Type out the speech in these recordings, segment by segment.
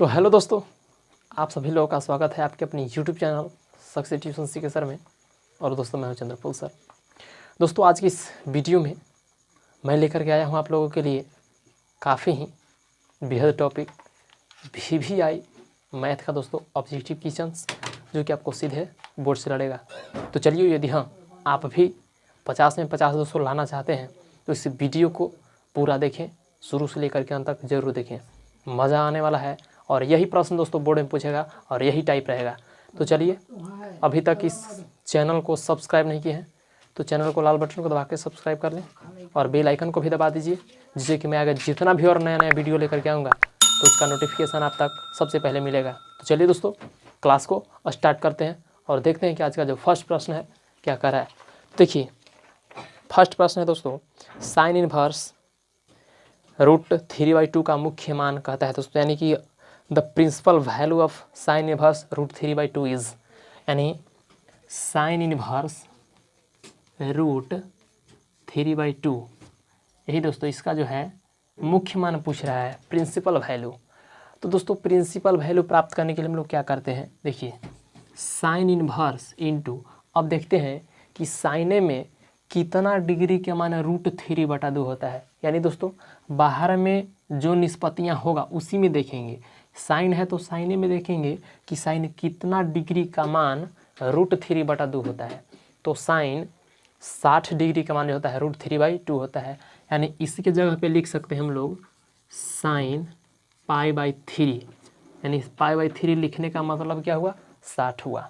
तो हेलो दोस्तों, आप सभी लोगों का स्वागत है आपके अपने यूट्यूब चैनल सक्सेस ट्यूशन सीखे सर में। और दोस्तों मैं हूं चंद्रपुल सर। दोस्तों आज की इस वीडियो में मैं लेकर के आया हूं आप लोगों के लिए काफ़ी ही बेहद टॉपिक VVI मैथ का दोस्तों ऑब्जेक्टिव क्वेश्चंस, जो कि आपको सीधे बोर्ड से लड़ेगा। तो चलिए, यदि हाँ आप भी 50 में 50 दोस्तों लाना चाहते हैं तो इस वीडियो को पूरा देखें, शुरू से लेकर के अंत तक जरूर देखें, मज़ा आने वाला है। और यही प्रश्न दोस्तों बोर्ड में पूछेगा और यही टाइप रहेगा। तो चलिए, अभी तक इस चैनल को सब्सक्राइब नहीं किए हैं तो चैनल को लाल बटन को दबा के सब्सक्राइब कर लें और बेल आइकन को भी दबा दीजिए, जिससे कि मैं अगर जितना भी और नया नया वीडियो लेकर के आऊँगा तो उसका नोटिफिकेशन आप तक सबसे पहले मिलेगा। तो चलिए दोस्तों, क्लास को स्टार्ट करते हैं और देखते हैं कि आज का जो फर्स्ट प्रश्न है क्या कर रहा है। देखिए, फर्स्ट प्रश्न है दोस्तों, साइन इनवर्स √3/2 का मुख्य मान कहता है दोस्तों, यानी कि the principal value of sine inverse √3/2 is, यानी साइन इनवर्स √3/2, यही दोस्तों इसका जो है मुख्य मान पूछ रहा है, प्रिंसिपल वैल्यू। तो दोस्तों प्रिंसिपल वैल्यू प्राप्त करने के लिए हम लोग क्या करते हैं, देखिए साइन इनवर्स इनटू, अब देखते हैं कि साइने में कितना डिग्री के मान √3/2 होता है। यानी दोस्तों बाहर में जो निष्पत्तियाँ होगा उसी में देखेंगे, साइन है तो साइने में देखेंगे कि साइन कितना डिग्री का मान √3/2 होता है। तो साइन 60 डिग्री का मान जो होता है √3/2 होता है, यानी इसके जगह पे लिख सकते हैं हम लोग साइन π/3, यानी π/3 लिखने का मतलब क्या हुआ, 60 हुआ।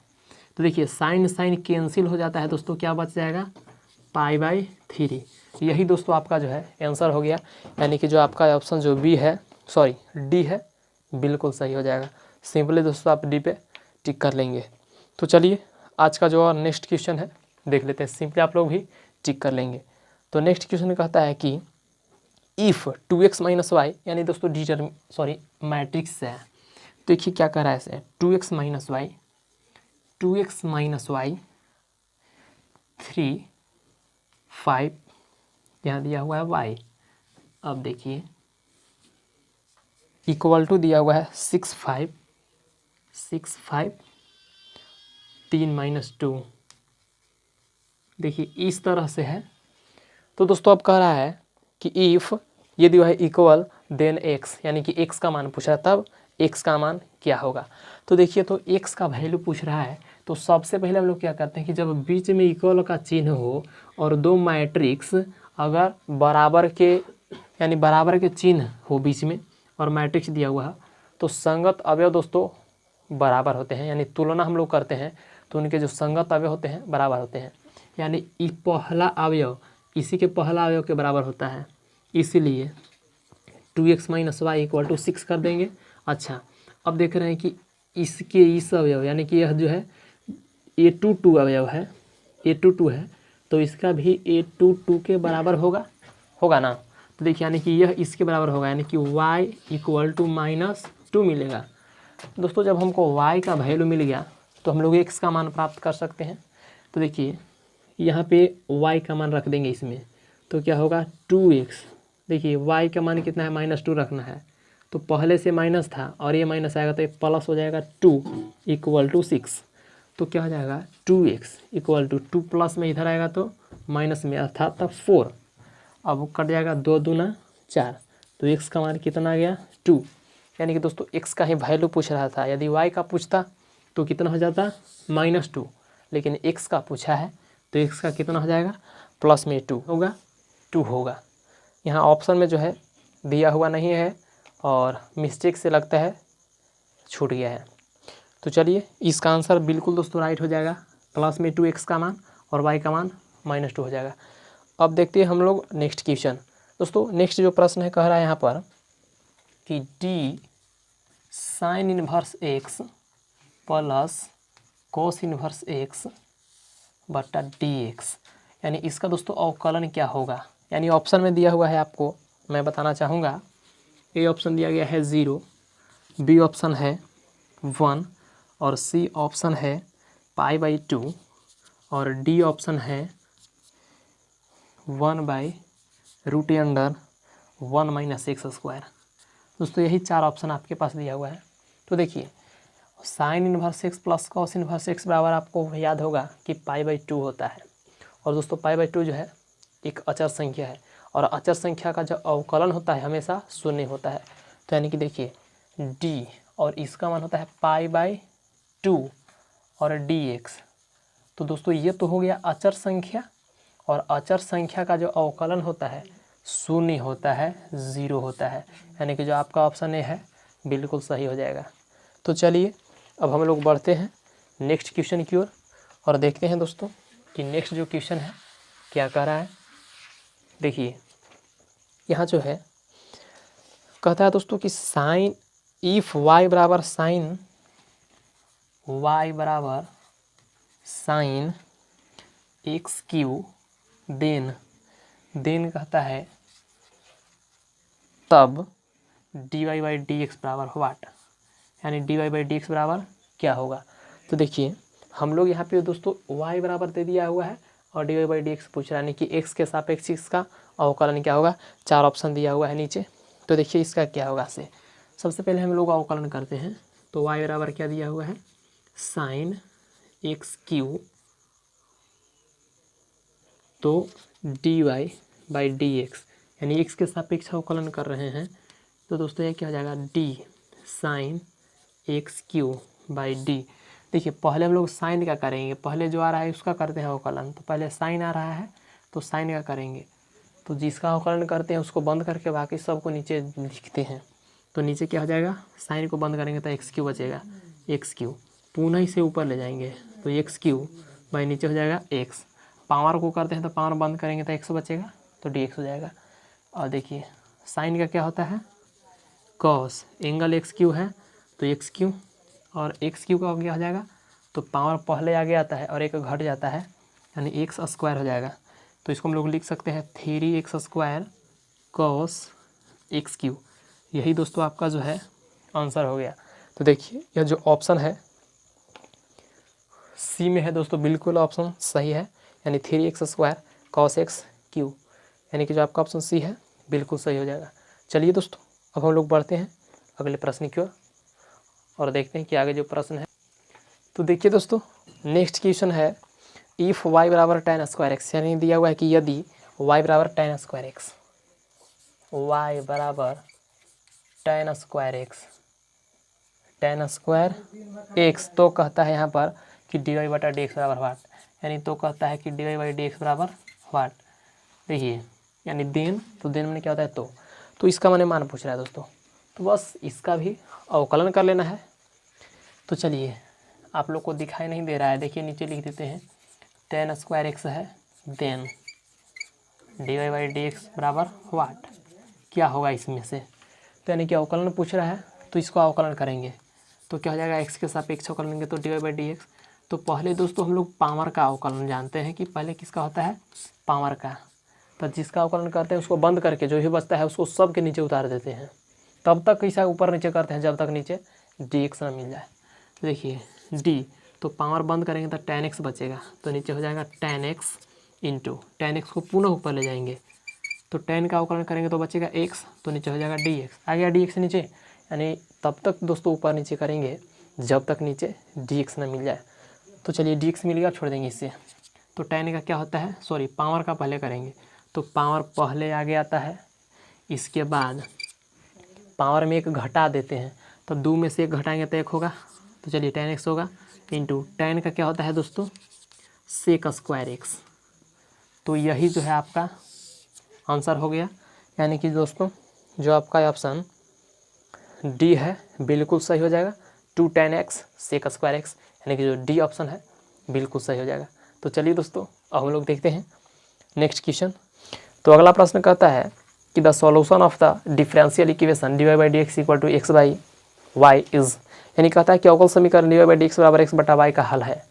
तो देखिए साइन साइन कैंसिल हो जाता है दोस्तों, क्या बच जाएगा, π/3। यही दोस्तों आपका जो है आंसर हो गया, यानी कि जो आपका ऑप्शन जो डी है बिल्कुल सही हो जाएगा। सिंपली दोस्तों आप डी पे टिक कर लेंगे। तो चलिए आज का जो नेक्स्ट क्वेश्चन है देख लेते हैं, सिंपली आप लोग भी टिक कर लेंगे। तो नेक्स्ट क्वेश्चन कहता है कि इफ़ 2x - y, यानी दोस्तों मैट्रिक्स है। देखिए क्या कर रहा है इसे, 2x - y 3 5 यहाँ दिया हुआ है y। अब देखिए इक्वल टू दिया हुआ है 6 5 3 - 2। देखिए इस तरह से है। तो दोस्तों अब कह रहा है कि इफ़ ये दिया है इक्वल देन x, यानी कि x का मान पूछ रहा है, तब x का मान क्या होगा। तो देखिए, तो x का वैल्यू पूछ रहा है तो सबसे पहले हम लोग क्या करते हैं कि जब बीच में इक्वल का चिन्ह हो और दो मैट्रिक्स अगर बराबर के, यानी बराबर के चिन्ह हो बीच में और मैट्रिक्स दिया हुआ है, तो संगत अवयव दोस्तों बराबर होते हैं, यानी तुलना हम लोग करते हैं तो उनके जो संगत अवयव होते हैं बराबर होते हैं। यानी पहला अवयव इसी के पहला अवयव के बराबर होता है, इसीलिए 2x - y = 6 कर देंगे। अच्छा, अब देख रहे हैं कि इसके इस अवयव, यानी कि यह जो है a2 अवयव है, a2 है, तो इसका भी a2 के बराबर होगा ना। तो देखिए यानी कि यह इसके बराबर होगा, यानी कि y = -2 मिलेगा। दोस्तों जब हमको y का वैल्यू मिल गया तो हम लोग x का मान प्राप्त कर सकते हैं। तो देखिए यहाँ पे y का मान रख देंगे इसमें, तो क्या होगा 2x। देखिए y का मान कितना है, -2 रखना है, तो पहले से माइनस था और ये माइनस आएगा तो ये प्लस हो जाएगा, 2 = 6। तो क्या हो जाएगा 2x = 2 प्लस में इधर आएगा तो माइनस में, अर्थात 4। अब कट जाएगा 2 दूना 4, तो x का मान कितना आ गया 2। यानी कि दोस्तों x का ही वैल्यू पूछ रहा था, यदि y का पूछता तो कितना हो जाता -2, लेकिन x का पूछा है तो x का कितना हो जाएगा, प्लस में 2 होगा। यहाँ ऑप्शन में जो है दिया हुआ नहीं है और मिस्टेक से लगता है छूट गया है। तो चलिए इसका आंसर बिल्कुल दोस्तों राइट हो जाएगा, प्लस में 2x का मान और y का मान -2 हो जाएगा। अब देखते हैं हम लोग नेक्स्ट क्वेश्चन। दोस्तों नेक्स्ट जो प्रश्न है कह रहा है यहाँ पर कि d sin inverse x plus cos inverse x बटा dx, यानी इसका दोस्तों अवकलन क्या होगा। यानी ऑप्शन में दिया हुआ है, आपको मैं बताना चाहूँगा। ए ऑप्शन दिया गया है 0, बी ऑप्शन है 1 और सी ऑप्शन है π/2 और डी ऑप्शन है 1/√(1 - x²। दोस्तों यही 4 ऑप्शन आपके पास दिया हुआ है। तो देखिए sine inverse x plus cos inverse x बराबर आपको याद होगा कि π/2 होता है। और दोस्तों π/2 जो है एक अचर संख्या है और अचर संख्या का जो अवकलन होता है हमेशा शून्य होता है। तो यानी कि देखिए d और इसका मान होता है π/2 और dx। तो दोस्तों ये तो हो गया अचर संख्या, और अचर संख्या का जो अवकलन होता है शून्य होता है, 0 होता है, यानी कि जो आपका ऑप्शन ए है बिल्कुल सही हो जाएगा। तो चलिए अब हम लोग बढ़ते हैं नेक्स्ट क्वेश्चन की ओर और देखते हैं दोस्तों कि नेक्स्ट जो क्वेश्चन है क्या कह रहा है। देखिए यहाँ जो है कहता है दोस्तों कि साइन इफ y बराबर साइन एक्स क्यू देन कहता है तब dy/dx बराबर व्हाट, यानी dy/dx बराबर क्या होगा। तो देखिए हम लोग यहाँ पे दोस्तों y बराबर दे दिया हुआ है और dy/dx पूछ रहा है, यानी कि x के सापेक्ष इसका अवकलन क्या होगा। 4 ऑप्शन दिया हुआ है नीचे। तो देखिए इसका क्या होगा से सबसे पहले हम लोग अवकलन करते हैं। तो y बराबर क्या दिया हुआ है साइन एक्स क्यू, तो dy/dx यानी x के सापेक्ष अवकलन कर रहे हैं। तो दोस्तों ये क्या हो जाएगा d sine x Q by D. देखिए पहले हम लोग साइन का करेंगे, पहले जो आ रहा है उसका करते हैं अवकलन। तो पहले साइन आ रहा है तो साइन का करेंगे, तो जिसका अवकलन करते हैं उसको बंद करके बाकी सबको नीचे लिखते हैं। तो नीचे क्या हो जाएगा साइन को बंद करेंगे तो एक्स क्यू बचेगा, एक्स क्यू पुनः इसे ऊपर ले जाएंगे तो एक्स क्यू बाई नीचे हो जाएगा एक्स। पावर को करते हैं तो पावर बंद करेंगे तो एक्स बचेगा तो डी एक्स हो जाएगा। और देखिए साइन का क्या होता है कॉस, एंगल एक्स क्यू है तो एक्स क्यू, और एक्स क्यू का क्या हो जाएगा तो पावर पहले आगे आता है और एक घट जाता है यानी एक्स स्क्वायर हो जाएगा। तो इसको हम लोग लिख सकते हैं 3x² कॉस एक्स क्यू। यही दोस्तों आपका जो है आंसर हो गया। तो देखिए यह जो ऑप्शन है सी में है दोस्तों, बिल्कुल ऑप्शन सही है, यानी 3x² कॉस एक्स क्यू, यानी कि जो आपका ऑप्शन सी है बिल्कुल सही हो जाएगा। चलिए दोस्तों अब हम लोग बढ़ते हैं अगले प्रश्न की ओर और देखते हैं कि आगे जो प्रश्न है। तो देखिए दोस्तों नेक्स्ट क्वेश्चन है इफ़ y बराबर tan²x, यानी दिया हुआ है कि यदि y बराबर tan²x, y बराबर tan²x तो कहता है यहाँ पर कि dy/dx बराबर व्हाट, यानी तो कहता है कि dy/dx बराबर व्हाट। देखिए यानी देन, तो देन में क्या होता है तो इसका मैंने मान पूछ रहा है दोस्तों, तो बस इसका भी अवकलन कर लेना है। तो चलिए आप लोग को दिखाई नहीं दे रहा है, देखिए नीचे लिख देते हैं tan² है देन dy/dx बराबर व्हाट, क्या होगा इसमें से। तो यानी कि अवकलन पूछ रहा है तो इसको अवकलन करेंगे तो क्या हो जाएगा एक्स के सापेक्ष अवकलन करेंगे तो dy/dx। तो पहले दोस्तों हम लोग पावर का अवकलन जानते हैं कि पहले किसका होता है पावर का, तो जिसका अवकलन करते हैं उसको बंद करके जो भी बचता है उसको सब के नीचे उतार देते हैं, तब तक ऐसा ऊपर नीचे करते हैं जब तक नीचे dx ना मिल जाए। तो देखिए d, तो पावर बंद करेंगे तो tan x बचेगा, तो नीचे हो जाएगा tan x into tan x को पुनः ऊपर ले जाएंगे तो tan का अवकलन करेंगे तो बचेगा x, तो नीचे हो जाएगा dx, आ गया dx नीचे, यानी तब तक दोस्तों ऊपर नीचे करेंगे जब तक नीचे dx ना मिल जाए। तो चलिए dx मिल गया, छोड़ देंगे इससे। तो tan का क्या होता है पावर का पहले करेंगे तो पावर पहले आगे आता है, इसके बाद पावर में एक घटा देते हैं तो 2 में से 1 घटाएंगे तो 1 होगा, तो चलिए tan x होगा इंटू tan का क्या होता है दोस्तों sec²x। तो यही जो है आपका आंसर हो गया, यानी कि दोस्तों जो आपका ऑप्शन डी है बिल्कुल सही हो जाएगा, 2 tan x sec²x, यानी कि जो डी ऑप्शन है बिल्कुल सही हो जाएगा। तो चलिए दोस्तों अब हम लोग देखते हैं नेक्स्ट क्वेश्चन। तो अगला प्रश्न कहता है कि the solution of the differential equation dy/dx = x/y is, यानी कहता है कि अवकल समीकरण dy/dx बराबर x/y का हल है।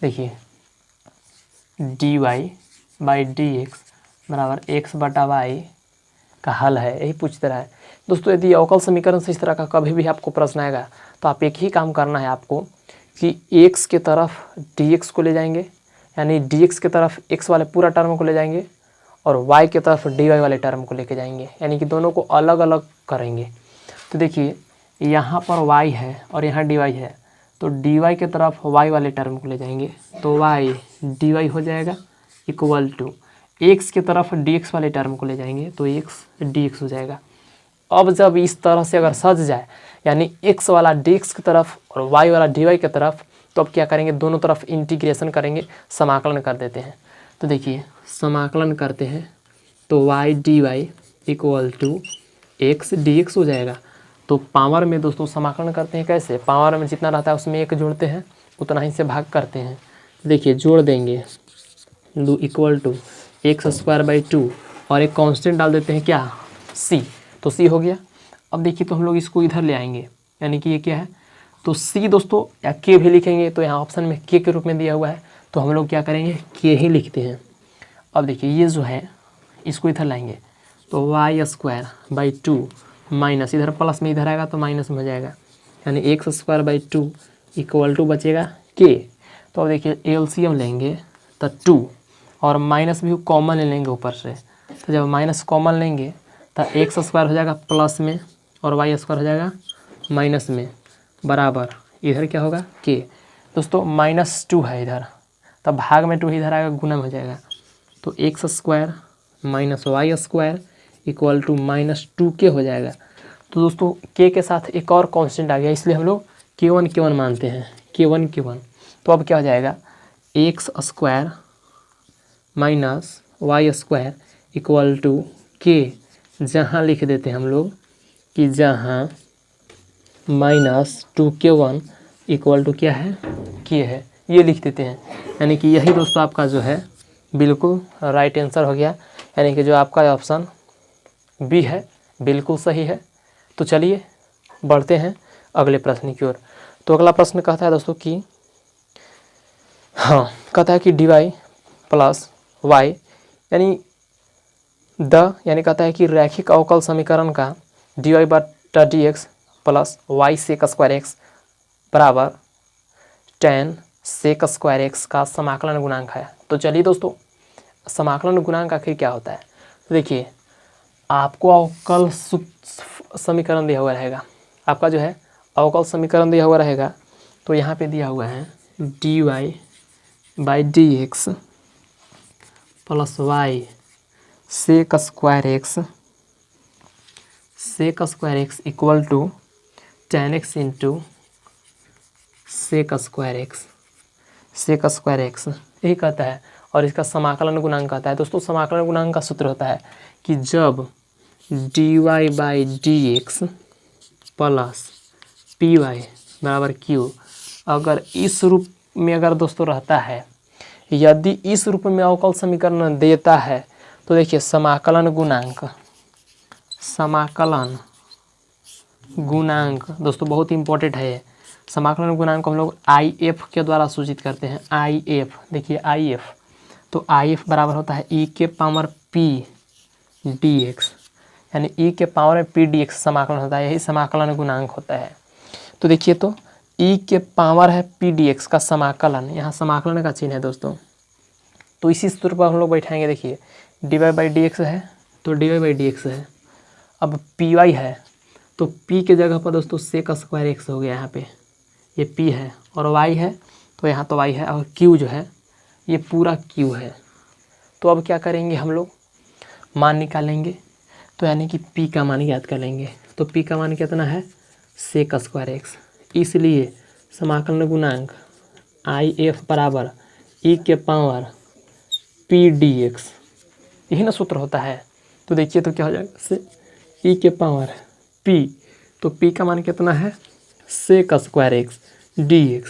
देखिए dy/dx बराबर x/y का हल है, यही पूछ रहा है दोस्तों। यदि अवकल समीकरण से इस तरह का कभी भी आपको प्रश्न आएगा तो आप एक ही काम करना है आपको कि x के तरफ dx को ले जाएंगे, यानी dx के तरफ x वाले पूरा टर्म को ले जाएंगे और y के तरफ dy वाले टर्म को लेके जाएंगे, यानी कि दोनों को अलग अलग करेंगे। तो देखिए यहाँ पर y है और यहाँ dy है, तो dy के तरफ y वाले टर्म को ले जाएंगे तो y dy हो जाएगा इक्वल टू x की तरफ dx वाले टर्म को ले जाएंगे तो x dx हो जाएगा। अब जब इस तरह से अगर सज जाए यानी x वाला dx की तरफ और y वाला dy की तरफ, तो अब क्या करेंगे, दोनों तरफ इंटीग्रेशन करेंगे, समाकलन कर देते हैं। तो देखिए समाकलन करते हैं तो y dy equal to x dx हो जाएगा। तो पावर में दोस्तों समाकलन करते हैं कैसे, पावर में जितना रहता है उसमें एक जोड़ते हैं, उतना ही से भाग करते हैं। देखिए जोड़ देंगे इक्वल टू x² और एक कांस्टेंट डाल देते हैं क्या, c, तो c हो गया। अब देखिए तो हम लोग इसको इधर ले आएंगे, यानी कि ये क्या है, तो c दोस्तों या k भी लिखेंगे, तो यहाँ ऑप्शन में k के रूप में दिया हुआ है तो हम लोग क्या करेंगे, k ही लिखते हैं। अब देखिए ये जो है इसको इधर लाएंगे तो y² माइनस, इधर प्लस में इधर आएगा तो माइनस में हो जाएगा, यानी x² इक्वल टू बचेगा k। तो अब देखिए एलसीएम लेंगे तो 2 और माइनस भी कॉमन ले लेंगे ऊपर से, तो जब माइनस कॉमन लेंगे तो x² हो जाएगा प्लस में और y² हो जाएगा माइनस में, बराबर इधर क्या होगा k। दोस्तों -2 है इधर, तब भाग में 2 इधर आएगा, गुना में हो जाएगा, तो x² minus y² equal to -2k हो जाएगा। तो दोस्तों k के साथ एक और कांस्टेंट आ गया, इसलिए हम लोग k1 मानते हैं, k1। तो अब क्या हो जाएगा, x² minus y² equal to k, जहाँ लिख देते हैं हम लोग कि जहाँ -2k1 इक्वल टू क्या है, k है, ये लिख देते हैं। यानी कि यही दोस्तों आपका जो है बिल्कुल राइट आंसर हो गया, यानी कि जो आपका ऑप्शन बी है बिल्कुल सही है। तो चलिए बढ़ते हैं अगले प्रश्न की ओर। तो अगला प्रश्न कहता है दोस्तों कि कहता है कि dy प्लस y यानी कहता है कि रैखिक अवकल समीकरण का dy/dx plus y sec² x बराबर tan sec² x का समाकलन गुणांक है। तो चलिए दोस्तों समाकलन गुणांक आखिर क्या होता है, तो देखिए आपको अवकल समीकरण दिया हुआ रहेगा, आपका जो है अवकल समीकरण दिया हुआ रहेगा, तो यहाँ पे दिया हुआ है dy/dx plus y sec² x equal to tan x into sec² x यही कहता है, और इसका समाकलन गुणांक कहता है। दोस्तों समाकलन गुणांक का सूत्र होता है कि जब dy/dx प्लस py बराबर q अगर इस रूप में अगर दोस्तों रहता है, यदि इस रूप में अवकल समीकरण देता है, तो देखिए समाकलन गुणांक दोस्तों बहुत इंपॉर्टेंट है। समाकलन गुणांक को हम लोग IF के द्वारा सूचित करते हैं, IF। देखिए IF, तो IF बराबर होता है e के पावर p dx, यानी e के पावर में p dx समाकलन होता है, यही समाकलन गुणांक होता है। तो देखिए तो e के पावर है p dx का समाकलन, यहाँ समाकलन का चिन्ह है दोस्तों, तो इसी सूत्र पर हम लोग बैठाएंगे। देखिए dy/dx है तो dy/dx है, अब py है तो p के जगह पर दोस्तों sec² x हो गया, यहाँ पे ये p है, और y है तो यहाँ तो y है, और q जो है ये पूरा q है। तो अब क्या करेंगे, हम लोग मान निकालेंगे, तो यानी कि p का मान याद कर लेंगे। तो p का मान कितना है, sec² x, इसलिए समाकलन गुणांक IF बराबर e के पावर p dx, यही ना सूत्र होता है। तो देखिए तो क्या हो जाएगा, e के पावर p, तो p का मान कितना है, sec² x dx,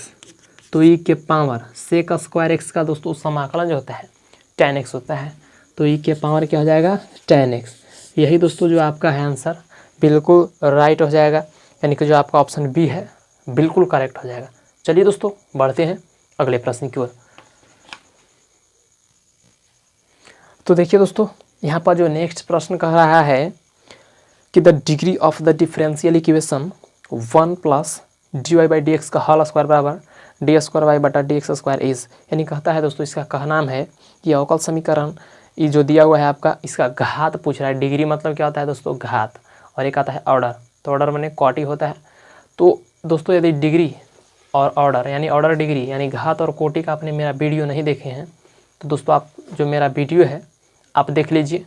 तो e के पावर sec² x का दोस्तों समाकलन जो होता है tan x होता है, तो e के पावर क्या हो जाएगा, tan x। यही दोस्तों जो आपका है आंसर बिल्कुल राइट हो जाएगा, यानी कि जो आपका ऑप्शन बी है बिल्कुल करेक्ट हो जाएगा। चलिए दोस्तों बढ़ते हैं अगले प्रश्न की ओर। तो देखिए दोस्तों यहाँ पर जो नेक्स्ट प्रश्न कह रहा है कि the degree of the differential equation 1 plus dy/dx का होल स्क्वायर बराबर d²y/dx² इज, यानी कहता है दोस्तों इसका कहनाम है कि अवकल समीकरण ये जो दिया हुआ है आपका, इसका घात पूछ रहा है। डिग्री मतलब क्या होता है दोस्तों, घात, और एक आता है ऑर्डर, तो ऑर्डर माने क्वाटी होता है। तो दोस्तों यदि डिग्री और ऑर्डर यानी ऑर्डर डिग्री यानी घात और कोटि का आपने मेरा वीडियो नहीं देखे हैं तो दोस्तों आप जो मेरा वीडियो है आप देख लीजिए,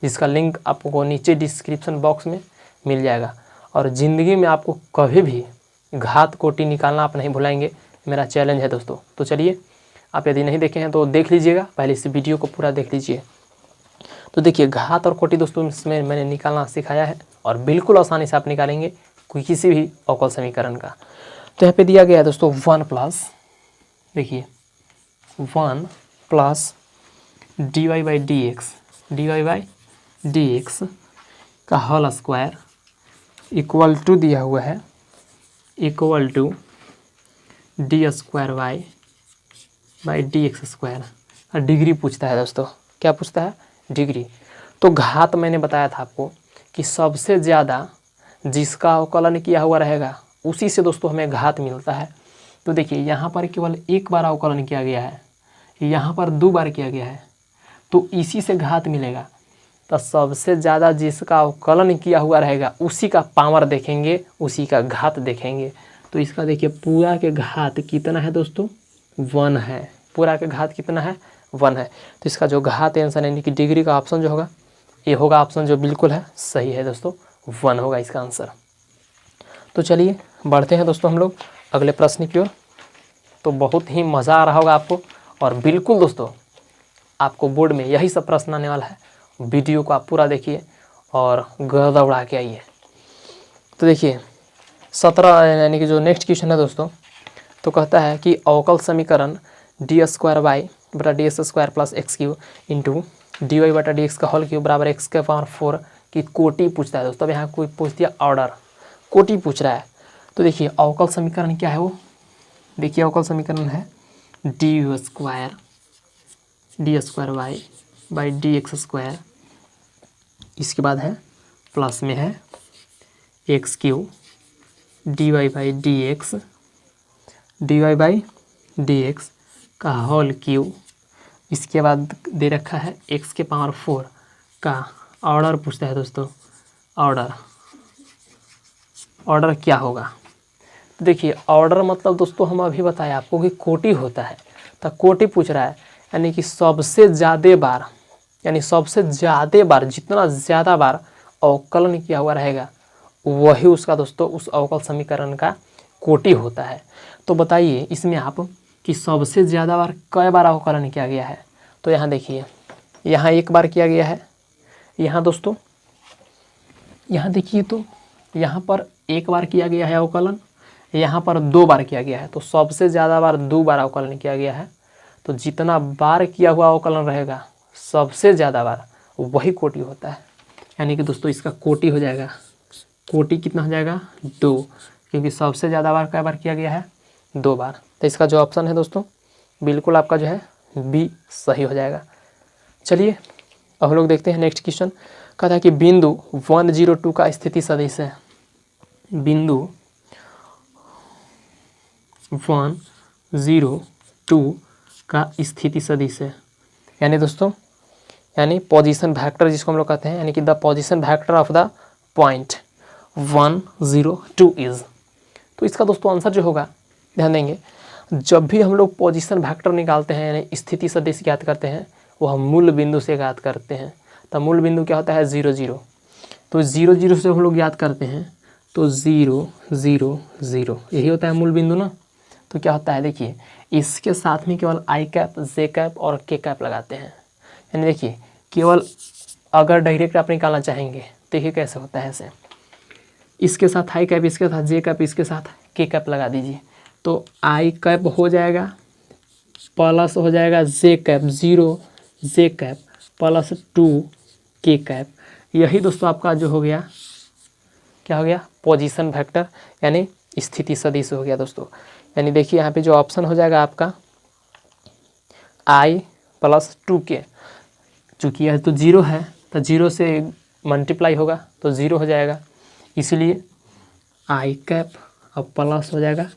जिसका लिंक आपको नीचे डिस्क्रिप्शन बॉक्स में मिल जाएगा। और ज़िंदगी में आपको कभी भी घात कोटि निकालना आप नहीं भुलाएंगे, मेरा चैलेंज है दोस्तों। तो चलिए, आप यदि नहीं देखे हैं तो देख लीजिएगा, पहले इस वीडियो को पूरा देख लीजिए। तो देखिए घात और कोटि दोस्तों इसमें मैंने निकालना सिखाया है और बिल्कुल आसानी से आप निकालेंगे कोई किसी भी अवकल समीकरण का। तो यहाँ पे दिया गया है दोस्तों 1 प्लस, देखिए 1 plus dy by d x का होल स्क्वायर इक्वल टू दिया हुआ है equal to d square y by d x square. Degree पूछता है दोस्तों, क्या पूछता है? डिग्री। तो घात मैंने बताया था आपको कि सबसे ज़्यादा जिसका अवकलन किया हुआ रहेगा उसी से दोस्तों हमें घात मिलता है। तो देखिए यहाँ पर केवल एक बार अवकलन किया गया है, यहाँ पर 2 बार किया गया है, तो इसी से घात मिलेगा। तो सबसे ज़्यादा जिसका अवकलन किया हुआ रहेगा उसी का पावर देखेंगे, उसी का घात देखेंगे। तो इसका देखिए पूरा के घात कितना है दोस्तों? 1 है। पूरा के घात कितना है? 1 है। तो इसका जो घात आंसर यानी कि डिग्री का ऑप्शन जो होगा ये होगा ऑप्शन जो बिल्कुल है सही है दोस्तों, 1 होगा इसका आंसर। तो चलिए बढ़ते हैं दोस्तों हम लोग अगले प्रश्न की ओर। तो बहुत ही मज़ा आ रहा होगा आपको और बिल्कुल दोस्तों आपको बोर्ड में यही सब प्रश्न आने वाला है। वीडियो को आप पूरा देखिए और गर्दा उड़ा के आइए। तो देखिए 17 यानी कि जो नेक्स्ट क्वेश्चन है दोस्तों, तो कहता है कि अवकल समीकरण डी स्क्वायर वाई बटा d x square plus x cube into d y बटा डी एक्स का होल क्यूब बराबर एक्स के पावर 4 की कोटि पूछता है दोस्तों। अब यहाँ कोई पूछ दिया ऑर्डर, कोटि पूछ रहा है। तो देखिए अवकल समीकरण क्या है वो, देखिए अवकल समीकरण है d square y by d x square, इसके बाद है प्लस में है x cube d y by d x का होल क्यू, इसके बाद दे रखा है एक्स के पावर 4 का ऑर्डर पूछता है दोस्तों। ऑर्डर क्या होगा? देखिए ऑर्डर मतलब दोस्तों हम अभी बताया आपको कि कोटि होता है, तो कोटि पूछ रहा है यानी कि सबसे ज़्यादा बार, यानी सबसे ज़्यादा बार जितना ज़्यादा बार अवकलन किया हुआ रहेगा वही उसका दोस्तों उस अवकल समीकरण का कोटि होता है। तो बताइए इसमें आप कि सबसे ज़्यादा बार कई बार अवकलन किया गया है। तो यहाँ देखिए यहाँ 1 बार किया गया है, यहाँ दोस्तों यहाँ देखिए तो यहाँ पर 1 बार किया गया है अवकलन, यहाँ पर 2 बार किया गया है। तो सबसे ज़्यादा बार 2 बार अवकलन किया गया है। तो जितना बार किया हुआ अवकलन रहेगा सबसे ज़्यादा बार वही कोटि होता है। यानी कि दोस्तों इसका कोटि हो जाएगा, कोटि कितना हो जाएगा? 2, क्योंकि सबसे ज़्यादा बार कई बार किया गया है? 2 बार। तो इसका जो ऑप्शन है दोस्तों बिल्कुल आपका जो है बी सही हो जाएगा। चलिए अब हम लोग देखते हैं नेक्स्ट क्वेश्चन। कहता है कि बिंदु 102 का स्थिति सदिश है, बिंदु 102 का स्थिति सदिश है, यानी दोस्तों यानी पोजीशन वेक्टर जिसको हम लोग कहते हैं, यानी कि the position vector of the point 102 is. तो इसका दोस्तों आंसर जो होगा, ध्यान देंगे, जब भी हम लोग पोजीशन वेक्टर निकालते हैं यानी स्थिति सदिश ज्ञात करते हैं वो हम मूल बिंदु से ज्ञात करते हैं। तो मूल बिंदु क्या होता है? 0 0। तो 0 0 से हम लोग ज्ञात करते हैं, तो 0 0 0 यही होता है मूल बिंदु ना। तो क्या होता है देखिए इसके साथ में केवल आई कैप, जे कैप और के कैप लगाते हैं। यानी देखिए केवल अगर डायरेक्ट आप निकालना चाहेंगे देखिए कैसे होता है, ऐसे इसके साथ आई कैप, इसके साथ जे कैप, इसके साथ के कैप लगा दीजिए। तो आई कैप हो जाएगा प्लस हो जाएगा जे कैप, 0 जे कैप प्लस 2 के कैप। यही दोस्तों आपका जो हो गया, क्या हो गया? पोजीशन वेक्टर यानी स्थिति सदिश हो गया दोस्तों। यानी देखिए यहाँ पे जो ऑप्शन हो जाएगा आपका आई प्लस 2 के, चूँकि यह तो 0 है तो 0 से मल्टीप्लाई होगा तो 0 हो जाएगा, इसलिए आई कैप और प्लस हो जाएगा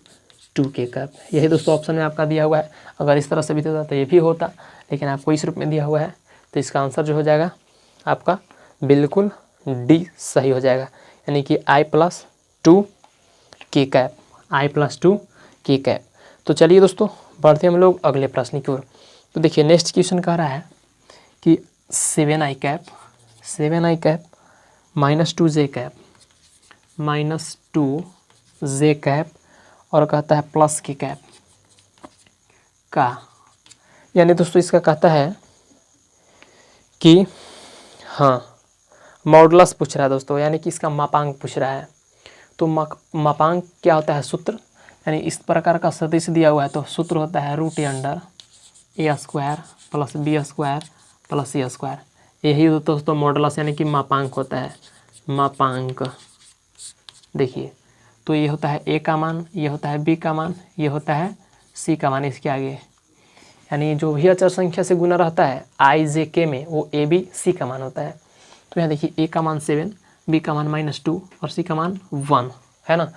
2 के कैप। यही दोस्तों ऑप्शन में आपका दिया हुआ है। अगर इस तरह से भी होता तो ये भी होता, लेकिन आपको इस रूप में दिया हुआ है तो इसका आंसर जो हो जाएगा आपका बिल्कुल डी सही हो जाएगा। यानी कि आई प्लस 2 के कैप, i प्लस 2 के कैप। तो चलिए दोस्तों बढ़ते हम लोग अगले प्रश्न की ओर। तो देखिए नेक्स्ट क्वेश्चन कह रहा है कि 7i cap minus 2j cap और कहता है प्लस के कैप का, यानी दोस्तों इसका कहता है कि हाँ मॉडुलस पूछ रहा है दोस्तों, यानी कि इसका मापांक पूछ रहा है। तो मापांक क्या होता है, सूत्र, यानी इस प्रकार का सदिश दिया हुआ है तो सूत्र होता है root under a square plus b square plus c square. यही दोस्तों मॉडुलस यानी कि मापांक होता है, मापांक। देखिए तो ये होता है ए का मान, ये होता है बी का मान, ये होता है सी का मान इसके आगे, यानी जो भी अचर संख्या से गुना रहता है आई जे के में वो ए बी सी का मान होता है। तो यहाँ देखिए ए का मान 7, बी का मान -2 और सी का मान 1 है ना।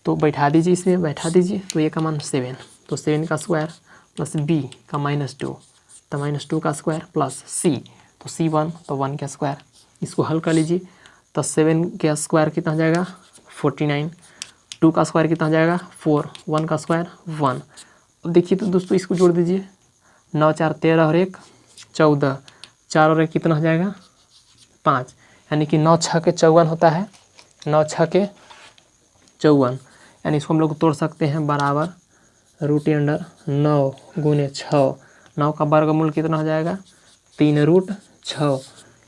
तो बैठा दीजिए, इसमें बैठा दीजिए। तो ए का मान 7, तो 7 का स्क्वायर प्लस बी का -2 तो -2 का स्क्वायर प्लस सी, तो सी 1 तो 1 का स्क्वायर। इसको हल कर लीजिए तो 7 का स्क्वायर कितना हो जाएगा 49, 2 का स्क्वायर कितना हो जाएगा 4, 1 का स्क्वायर 1। अब देखिए तो दोस्तों इसको जोड़ दीजिए, 9 4 13 और 1 14, 4 और 1 कितना हो जाएगा 5, यानी कि 9 6 के 54 होता है, 9 6 के 54, यानी इसको हम लोग तोड़ सकते हैं बराबर रूट अंडर 9 गुने 6, 9 का वर्गमूल कितना हो जाएगा 3√6,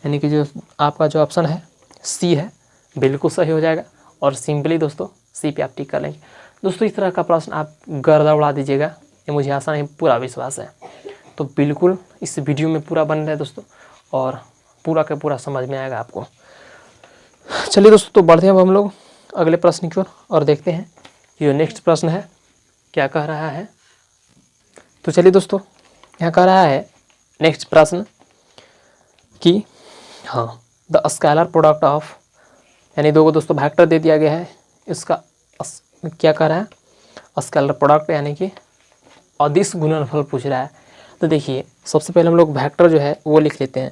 यानी कि जो आपका जो ऑप्शन है सी है बिल्कुल सही हो जाएगा। और सिंपली दोस्तों सी पे आप टिक कर लेंगे। दोस्तों इस तरह का प्रश्न आप गर्दा उड़ा दीजिएगा, ये मुझे आशा नहीं पूरा विश्वास है। तो बिल्कुल इस वीडियो में पूरा बन रहा है दोस्तों और पूरा का पूरा समझ में आएगा आपको। चलिए दोस्तों तो बढ़ते हैं अब हम लोग अगले प्रश्न की ओर और देखते हैं ये नेक्स्ट प्रश्न है क्या कह रहा है। तो चलिए दोस्तों यहाँ कह रहा है नेक्स्ट प्रश्न कि हाँ द स्केलर प्रोडक्ट ऑफ, यानी दो को दोस्तों वेक्टर दे दिया गया है, इसका क्या कह रहा है स्केलर प्रोडक्ट यानी कि अदिश गुणनफल पूछ रहा है। तो देखिए सबसे पहले हम लोग वेक्टर जो है वो लिख लेते हैं।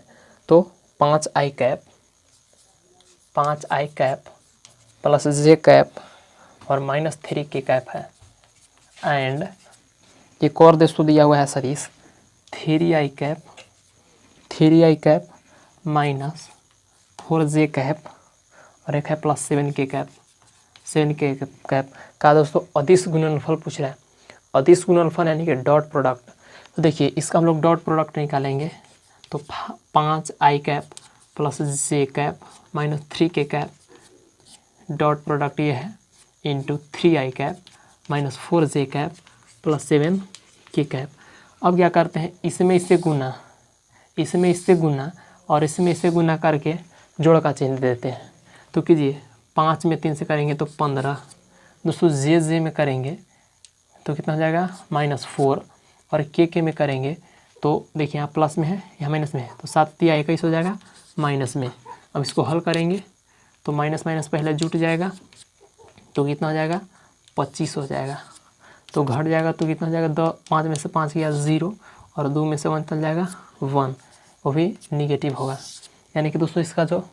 तो 5i cap plus j cap और -3 के कैप है, एंड एक और दोस्तों दिया हुआ है सदिश 3i cap minus 4j cap और एक है प्लस 7 के कैप का दोस्तों अदिश गुणनफल पूछ रहा है। अदिश गुणनफल यानी कि डॉट प्रोडक्ट। तो देखिए इसका हम लोग डॉट प्रोडक्ट निकालेंगे तो 5i cap plus j cap -3 के कैप डॉट प्रोडक्ट ये है into 3i cap -4j cap plus 7 के कैप। अब क्या करते हैं इसमें इससे गुना और इसमें इससे गुना करके जोड़ का चिन्ह देते हैं। तो कीजिए 5 में 3 से करेंगे तो 15, दोस्तों जे में करेंगे तो कितना हो जाएगा -4 और के में करेंगे तो देखिए यहाँ प्लस में है यहाँ माइनस में है तो 7 या 21 हो जाएगा माइनस में। अब इसको हल करेंगे तो माइनस पहले जुट जाएगा तो कितना हो जाएगा 25 हो जाएगा। तो घट जाएगा तो कितना हो जाएगा 5 में से 5 गया 0 और 2 में से 1 चल जाएगा 1, वो भी निगेटिव होगा। यानी कि दोस्तों इसका जो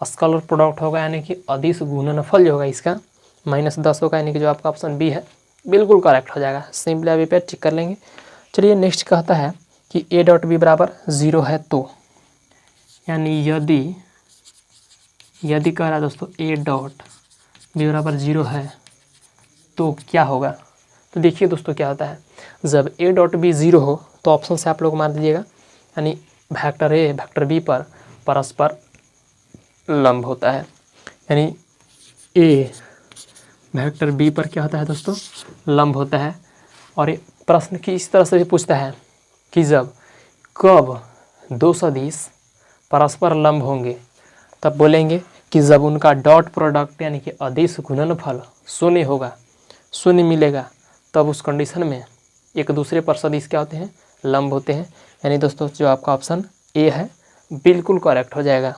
स्केलर प्रोडक्ट होगा यानी कि अदिश गुणनफल जो होगा इसका -10 होगा, यानी कि जो आपका ऑप्शन बी है बिल्कुल करेक्ट हो जाएगा। सिंपली अभी पे टिक कर लेंगे। चलिए नेक्स्ट कहता है कि a डॉट बी बराबर 0 है तो, यानी यदि कह रहा है दोस्तों a डॉट बी बराबर 0 है तो क्या होगा। तो देखिए दोस्तों क्या होता है जब a डॉट बी 0 हो तो ऑप्शन से आप लोग मार दीजिएगा, यानी वेक्टर a वेक्टर b पर परस्पर लंब होता है, यानी a वेक्टर b पर क्या होता है दोस्तों लंब होता है। और ये प्रश्न की इस तरह से भी पूछता है कि कब दो सदिश परस्पर लंब होंगे, तब बोलेंगे कि जब उनका डॉट प्रोडक्ट यानी कि अदिश गुणनफल 0 होगा, 0 मिलेगा, तब उस कंडीशन में एक दूसरे पर सदिश क्या होते हैं लंब होते हैं। यानी दोस्तों जो आपका ऑप्शन ए है बिल्कुल करेक्ट हो जाएगा।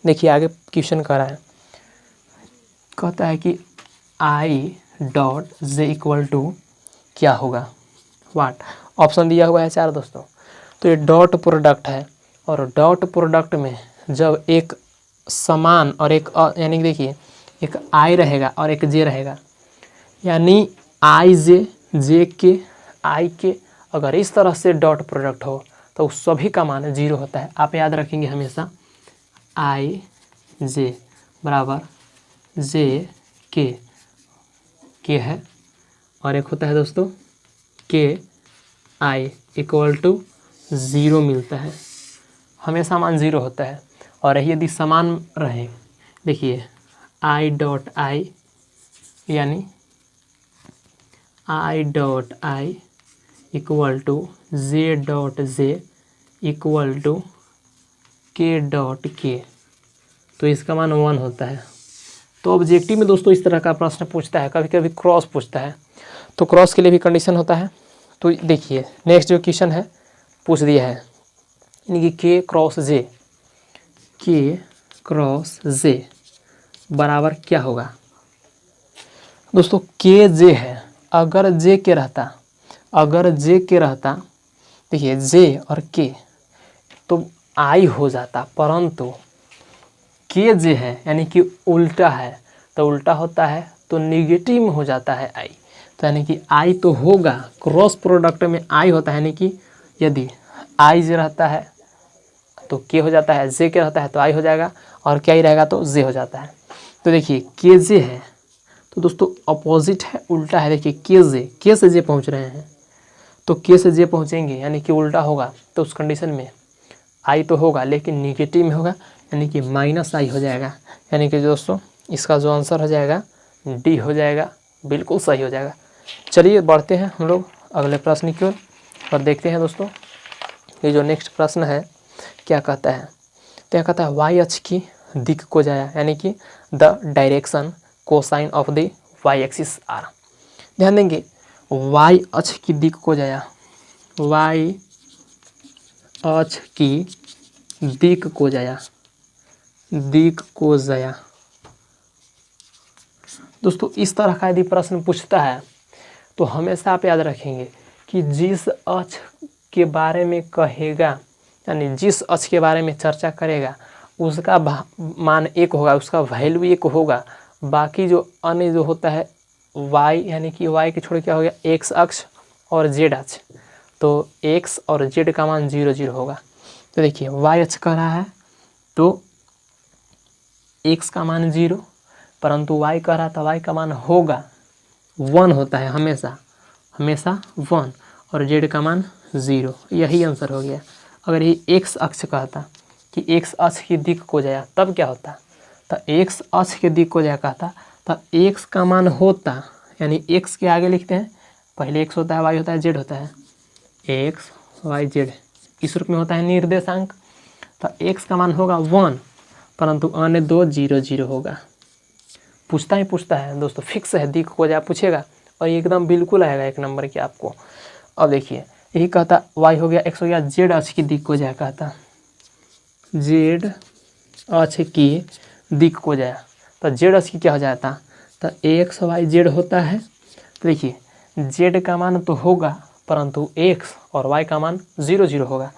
देखिए आगे क्वेश्चन कर रहा है, कहता है कि i dot j equal to क्या होगा, वाट। ऑप्शन दिया हुआ है 4 दोस्तों। तो ये डॉट प्रोडक्ट है और डॉट प्रोडक्ट में जब एक समान और एक यानी कि देखिए एक आई रहेगा और एक जे रहेगा, यानी आई जे, जे के, आई के अगर इस तरह से डॉट प्रोडक्ट हो तो उस सभी का मान 0 होता है। आप याद रखेंगे हमेशा आई जे बराबर जे के है, और एक होता है दोस्तों के आई इक्वल टू 0 मिलता है, हमेशा मान 0 होता है। और यदि समान रहे, देखिए आई डॉट आई यानी i dot i equal to j dot j equal to k dot k, तो इसका मान 1 होता है। तो ऑब्जेक्टिव में दोस्तों इस तरह का प्रश्न पूछता है, कभी कभी क्रॉस पूछता है, तो क्रॉस के लिए भी कंडीशन होता है। तो देखिए नेक्स्ट जो क्वेश्चन है पूछ दिया है, यानी कि के क्रॉस जे बराबर क्या होगा। दोस्तों के जे है, अगर जे के रहता, देखिए जे और के तो आई हो जाता, परंतु के जे है यानी कि उल्टा है, तो उल्टा होता है तो निगेटिव में हो जाता है आई, तो यानी कि आई तो होगा, क्रॉस प्रोडक्ट में आई होता है, यानी कि यदि आई जे रहता है तो के हो जाता है, जे के रहता है तो आई हो जाएगा, और क्या ही रहेगा तो जे हो जाता है। तो देखिए के जे है तो दोस्तों अपोजिट है, उल्टा है। देखिए के से जे पहुंच रहे हैं तो के से जे पहुंचेंगे यानी कि उल्टा होगा, तो उस कंडीशन में आई तो होगा लेकिन निगेटिव में होगा, यानी कि माइनस आई हो जाएगा। यानी कि दोस्तों इसका जो आंसर हो जाएगा डी हो जाएगा, बिल्कुल सही हो जाएगा। चलिए बढ़ते हैं हम लोग अगले प्रश्न की ओर और देखते हैं दोस्तों ये जो नेक्स्ट प्रश्न है क्या कहता है। तो क्या कहता है वाई अक्ष की दिक् को जाया, यानी कि the direction cosine of the y axis are. ध्यान देंगे वाई अक्ष की दिक् को जाया, वाई अक्ष की दिक् को जाया, दोस्तों इस तरह का यदि प्रश्न पूछता है तो हमेशा आप याद रखेंगे कि जिस अक्ष के बारे में कहेगा, यानी जिस अक्ष के बारे में चर्चा करेगा उसका मान 1 होगा, उसका वैल्यू 1 होगा। बाकी जो अन्य जो होता है y, यानी कि y के छोड़ क्या हो गया x अक्ष और z अक्ष, तो x और z का मान 0 0 होगा। तो देखिए y अक्ष कह रहा है तो x का मान 0, परंतु y कह रहा था y का मान होगा 1 होता है, हमेशा 1, और z का मान 0, यही आंसर हो गया। अगर ये x अक्ष कहता कि x अक्ष की दिक् को जाया तब क्या होता, तो x अक्ष की दिक् को जाया कहता तो x का मान होता, यानी x के आगे लिखते हैं, पहले x होता है, y होता है, z होता है, x y z इस रूप में होता है निर्देशांक। तो x का मान होगा 1, परंतु अन्य 2 0 0 होगा। पूछता है दोस्तों, फिक्स है, दिक् को जाया पूछेगा और ये एकदम बिल्कुल आएगा 1 नंबर की आपको। अब देखिए यही कहता y हो गया, x हो गया, z अक्ष की दिक् को जाया कहता, z अक्ष की दिक् को जाया, तो z अक्ष की क्या हो जाता, तो x y z होता है। तो देखिए z का मान तो होगा परंतु x और y का मान 0 0 होगा।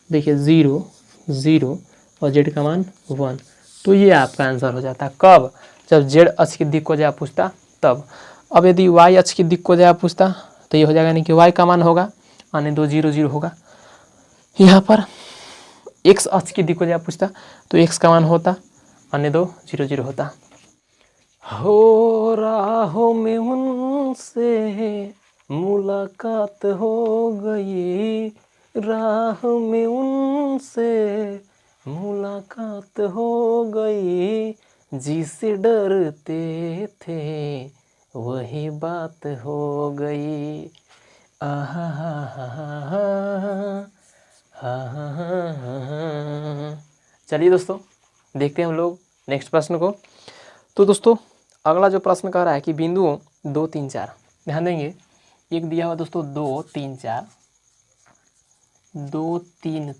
देखिए 0 0 और z का मान 1, तो ये आपका आंसर हो जाता। कब, जब z अक्ष की दिक् को जाया पूछता तब। अब यदि y अक्ष की दिक् को जाया पूछता तो ये हो जाएगा, नहीं कि y का मान होगा अन्य 2 0 0 होगा। यहाँ पर x अक्ष की दिक् को जाया पूछता तो x का मान होता अन्य 2 0 0 होता। हो राहों में उनसे मुलाकात हो गई, राह में उनसे मुलाकात हो गई, जिससे डरते थे वही बात हो गई। आहा हा हा हा हा। चलिए दोस्तों देखते हैं हम लोग नेक्स्ट प्रश्न को। तो दोस्तों अगला जो प्रश्न कह रहा है कि बिंदुओं 2 3 4, ध्यान देंगे एक दिया हुआ दोस्तों 2 3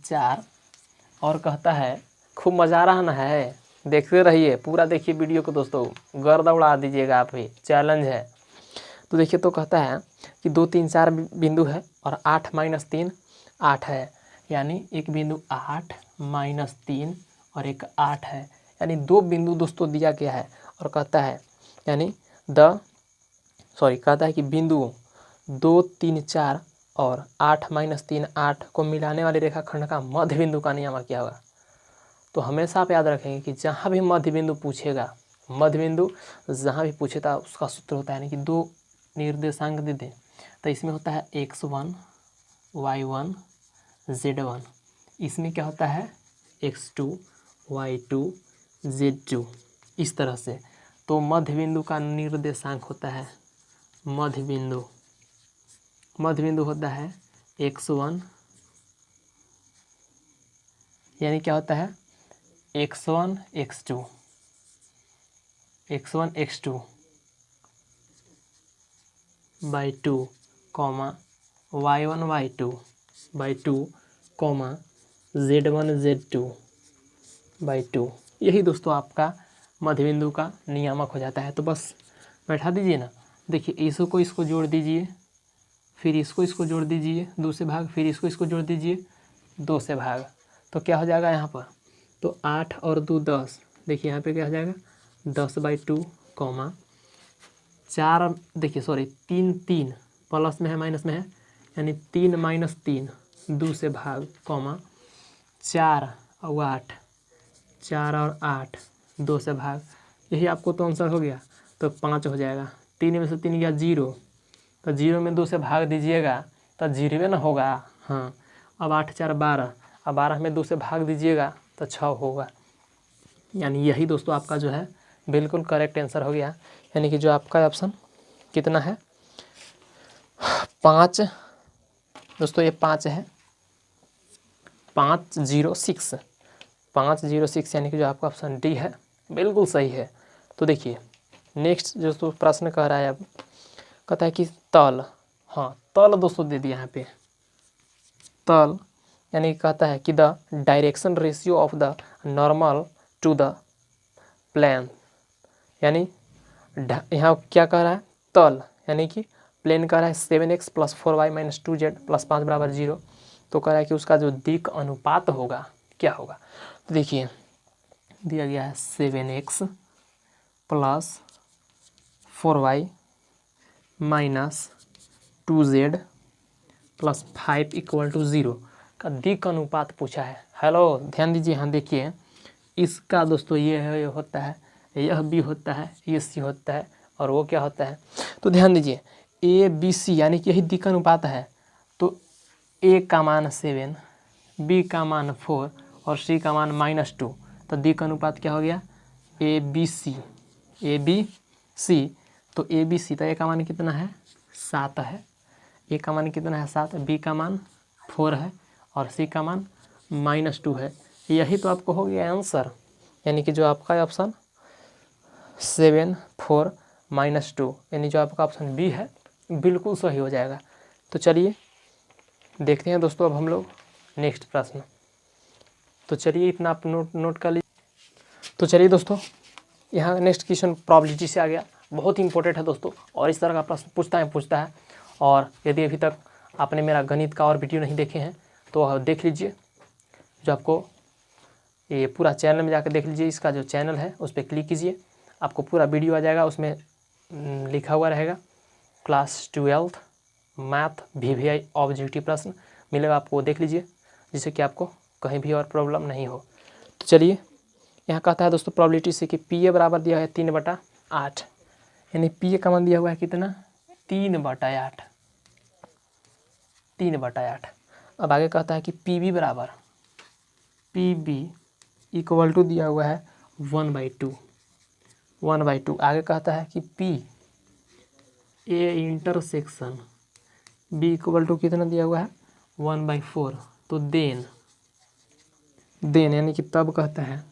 4 और कहता है, खूब मज़ा आ रहा ना है, देखते रहिए पूरा, देखिए वीडियो को दोस्तों, गर्दा उड़ा दीजिएगा आप ही, चैलेंज है। तो देखिए तो कहता है कि 2 3 4 बिंदु है और 8 - 3 8 है, यानी एक बिंदु 8 - 3 और एक 8 है, यानी 2 बिंदु दोस्तों दिया गया है और कहता है कहता है कि बिंदुओं 2, 3, 4 और 8 - 3, 8 को मिलाने वाले रेखाखंड का मध्य बिंदु का नियामक क्या होगा। तो हमेशा आप याद रखेंगे कि जहाँ भी मध्य बिंदु पूछेगा, मध्य बिंदु जहाँ भी पूछेगा उसका सूत्र होता है, यानी कि 2 निर्देशांक दे दें तो इसमें होता है x1 y1 z1, इसमें क्या होता है x2 y2 z2, इस तरह से। तो मध्य बिंदु का निर्देशांक होता है, मध्य बिंदु होता है x1, यानी क्या होता है x1 x2 by 2 comma y1 y2 by 2 comma z1 z2 by 2। यही दोस्तों आपका मध्य बिंदु का नियामक हो जाता है। तो बस बैठा दीजिए ना। देखिए इसको जोड़ दीजिए, फिर इसको जोड़ दीजिए 2 से भाग, फिर इसको जोड़ दीजिए 2 से भाग, तो क्या हो जाएगा यहाँ पर। तो 8 और 2 10, देखिए यहाँ पे क्या हो जाएगा 10/2 कॉमा 4, देखिए 3 प्लस में है माइनस में है, यानी 3 - 3 2 से भाग कॉमा 4 और 8 4 और 8 2 से भाग, यही आपको तो आंसर हो गया। तो 5 हो जाएगा। 3 में से 3 गया 0, तो 0 में 2 से भाग दीजिएगा तो 0 ना होगा। हाँ, अब 8 4 12, अब 12 में 2 से भाग दीजिएगा तो 6 होगा। यानी यही दोस्तों आपका जो है बिल्कुल करेक्ट आंसर हो गया। यानी कि जो आपका ऑप्शन कितना है 5 दोस्तों, ये 5 है, 506 यानी कि जो आपका ऑप्शन डी है बिल्कुल सही है। तो देखिए नेक्स्ट जो तो प्रश्न कह रहा है, अब कहता है कि तल, हाँ तल दोस्तों दे दिया यहाँ पे तल, यानी कहता है कि the direction ratio of the normal to the plane, यानी यहाँ क्या कह रहा है तल, यानी कि प्लेन कह रहा है 7x + 4y - 2z + 5 = 0। तो कह रहा है कि उसका जो दिक् अनुपात होगा क्या होगा। तो देखिए दिया गया है 7x + 4y - 2z + 5 = 0 का दिक् अनुपात पूछा है। हेलो ध्यान दीजिए, यहाँ देखिए इसका दोस्तों ये होता है, यह भी होता है, ये सी होता है, और वो क्या होता है। तो ध्यान दीजिए ABC यानी कि यही दिक् अनुपात है। तो A का मान 7, B का मान 4 और C का मान -2, तो दिक् अनुपात क्या हो गया ABC। तो ABC, तो A का मान कितना है 7 है, A का मान कितना है 7, B का मान 4 है और C का मान -2 है। यही तो आपको हो गया आंसर, यानी कि जो आपका ऑप्शन 7 4 -2, यानी जो आपका ऑप्शन बी है बिल्कुल सही हो जाएगा। तो चलिए देखते हैं दोस्तों अब हम लोग नेक्स्ट प्रश्न। तो चलिए इतना आप नोट कर लीजिए। तो चलिए दोस्तों यहाँ नेक्स्ट क्वेश्चन प्रोबेबिलिटी से आ गया, बहुत ही इंपॉर्टेंट है दोस्तों, और इस तरह का प्रश्न पूछता है। और यदि अभी तक आपने मेरा गणित का और वीडियो नहीं देखे हैं तो देख लीजिए, जो आपको ये पूरा चैनल में जाकर देख लीजिए, इसका जो चैनल है उस पर क्लिक कीजिए, आपको पूरा वीडियो आ जाएगा, उसमें लिखा हुआ रहेगा क्लास 12 मैथ VVI ऑब्जेक्टिव प्रश्न मिलेगा, आपको देख लीजिए, जिससे कि आपको कहीं भी और प्रॉब्लम नहीं हो। तो चलिए यहाँ कहता है दोस्तों प्रोबेबिलिटी से कि PA बराबर दिया है 3/8, यानी PA का मान दिया हुआ है कितना 3/8। अब आगे कहता है कि PB = दिया हुआ है 1/2। आगे कहता है कि PA इंटरसेक्शन B = कितना दिया हुआ है 1/4। तो देन यानी कि तब कहता है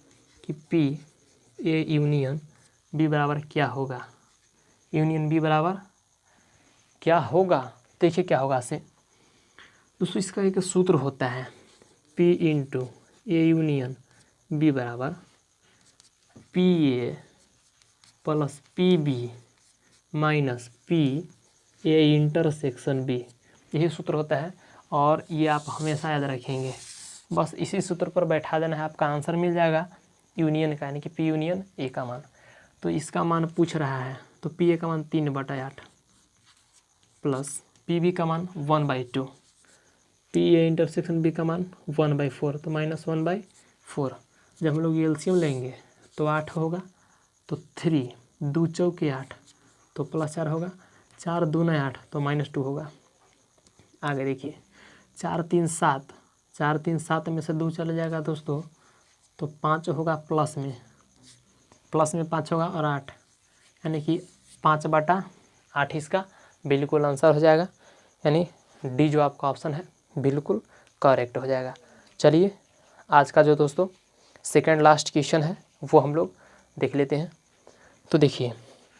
कि PA यूनियन B बराबर क्या होगा, यूनियन B बराबर क्या होगा। देखिए क्या होगा से दोस्तों, इसका एक सूत्र होता है P × A यूनियन B बराबर PA + PB - PA intersection B, यही सूत्र होता है। और ये आप हमेशा याद रखेंगे, बस इसी सूत्र पर बैठा देना है, आपका आंसर मिल जाएगा यूनियन का, यानी कि P यूनियन A का मान। तो इसका मान पूछ रहा है, तो पी ए का मान 3/8 प्लस पी बी का मान 1/2, पी ए इंटरसेक्शन बी का मान 1/4, तो -1/4। जब हम लोग एलसीएम लेंगे तो 8 होगा, तो 3 2 चौके 8, तो +4 होगा, 4 दूना 8, तो -2 होगा। आगे देखिए 4 3 7, 4 3 7 में से 2 चला जाएगा दोस्तों, तो 5 होगा प्लस में 5 होगा और 8, यानी कि 5/8 इसका बिल्कुल आंसर हो जाएगा, यानी डी जो आपका ऑप्शन है बिल्कुल करेक्ट हो जाएगा। चलिए आज का जो दोस्तों सेकंड लास्ट क्वेश्चन है वो हम लोग देख लेते हैं। तो देखिए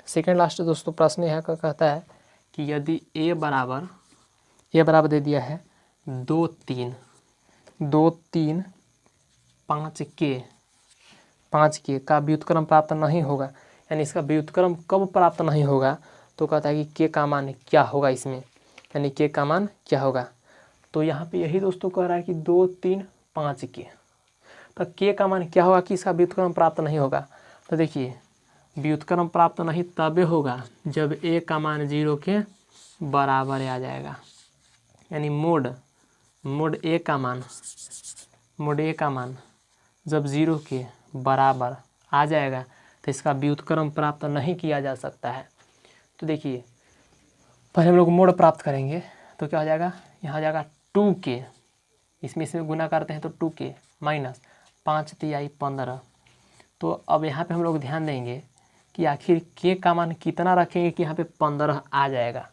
सेकंड लास्ट दोस्तों प्रश्न यहाँ का कहता है कि यदि ए बराबर दे दिया है 2 3 5 के का व्युत्क्रम प्राप्त नहीं होगा, यानी इसका व्युत्क्रम कब प्राप्त नहीं होगा, तो कहता है कि के का मान क्या होगा इसमें, यानी के का मान क्या होगा। तो यहाँ पे यही दोस्तों कह रहा है कि 2 3 5 के, तो के का मान क्या होगा कि इसका व्युत्क्रम प्राप्त नहीं होगा। तो देखिए व्युत्क्रम प्राप्त नहीं तब होगा जब ए का मान 0 के बराबर आ जाएगा, यानी मोड ए का मान जब 0 के बराबर आ जाएगा तो इसका व्युत्क्रम प्राप्त नहीं किया जा सकता है। तो देखिए पहले हम लोग मोड प्राप्त करेंगे, तो क्या हो जाएगा, यहाँ हो जाएगा 2k, इसमें गुना करते हैं तो 2k माइनस 5 तिहाई 15। तो अब यहाँ पे हम लोग ध्यान देंगे कि आखिर के का मान कितना रखेंगे कि यहाँ पे 15 आ जाएगा,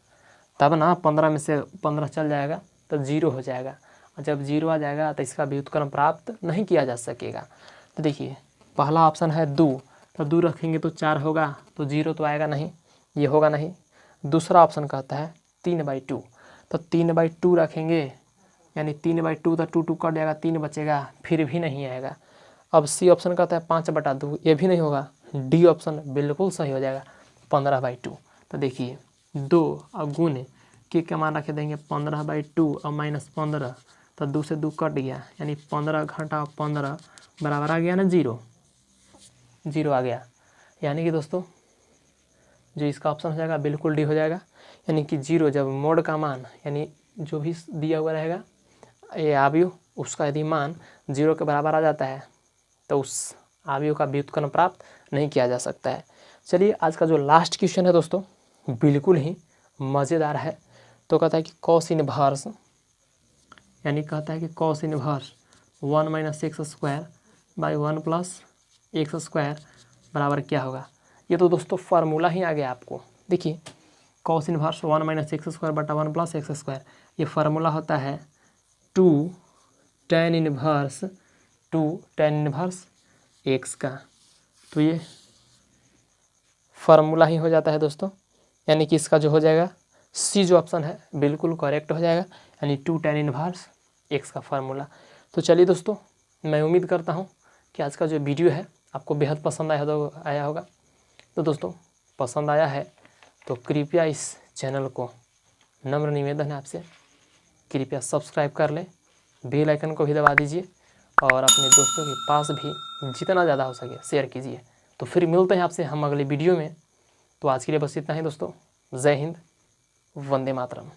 तब ना 15 में से 15 चल जाएगा तो 0 हो जाएगा, और जब 0 आ जाएगा तो इसका व्युत्क्रम प्राप्त नहीं किया जा सकेगा। तो देखिए पहला ऑप्शन है 2, तो 2 रखेंगे तो 4 होगा, तो 0 तो आएगा नहीं, ये होगा नहीं। दूसरा ऑप्शन कहता है 3/2, तो 3/2 रखेंगे, यानी 3/2 तो 2 2 कट जाएगा, 3 बचेगा, फिर भी नहीं आएगा। अब सी ऑप्शन कहता है 5/2, ये भी नहीं होगा। डी ऑप्शन बिल्कुल सही हो जाएगा 15/2। तो देखिए 2 और गुने के मान रखे देंगे 15/2 और -15, तो 2 से 2 कट गया, यानी 15 घटा 15 बराबर आ गया ना 0 आ गया। यानी कि दोस्तों जो इसका ऑप्शन हो जाएगा बिल्कुल डी हो जाएगा, यानी कि 0 जब मोड का मान, यानी जो भी दिया हुआ रहेगा ये आव्यूह, उसका यदि मान 0 के बराबर आ जाता है तो उस आव्यूह का व्युत्क्रम प्राप्त नहीं किया जा सकता है। चलिए आज का जो लास्ट क्वेश्चन है दोस्तों बिल्कुल ही मज़ेदार है। तो कहता है कि कॉस इनवर्स, यानी कहता है कि cos inverse 1 - x² by 1 + x² बराबर क्या होगा। ये तो दोस्तों फार्मूला ही आ गया आपको। देखिए कॉस इनवर्स 1 - x² बटा 1 + x², ये फार्मूला होता है 2 tan इनवर्स x का। तो ये फार्मूला ही हो जाता है दोस्तों, यानी कि इसका जो हो जाएगा सी जो ऑप्शन है बिल्कुल करेक्ट हो जाएगा, यानी 2 tan इनवर्स x का फार्मूला। तो चलिए दोस्तों मैं उम्मीद करता हूँ कि आज का जो वीडियो है आपको बेहद पसंद आया होगा। तो दोस्तों पसंद आया है तो कृपया इस चैनल को, नम्र निवेदन है आपसे, कृपया सब्सक्राइब कर लें, बेल आइकन को भी दबा दीजिए और अपने दोस्तों के पास भी जितना ज़्यादा हो सके शेयर कीजिए। तो फिर मिलते हैं आपसे हम अगले वीडियो में। तो आज के लिए बस इतना ही दोस्तों। जय हिंद, वंदे मातरम।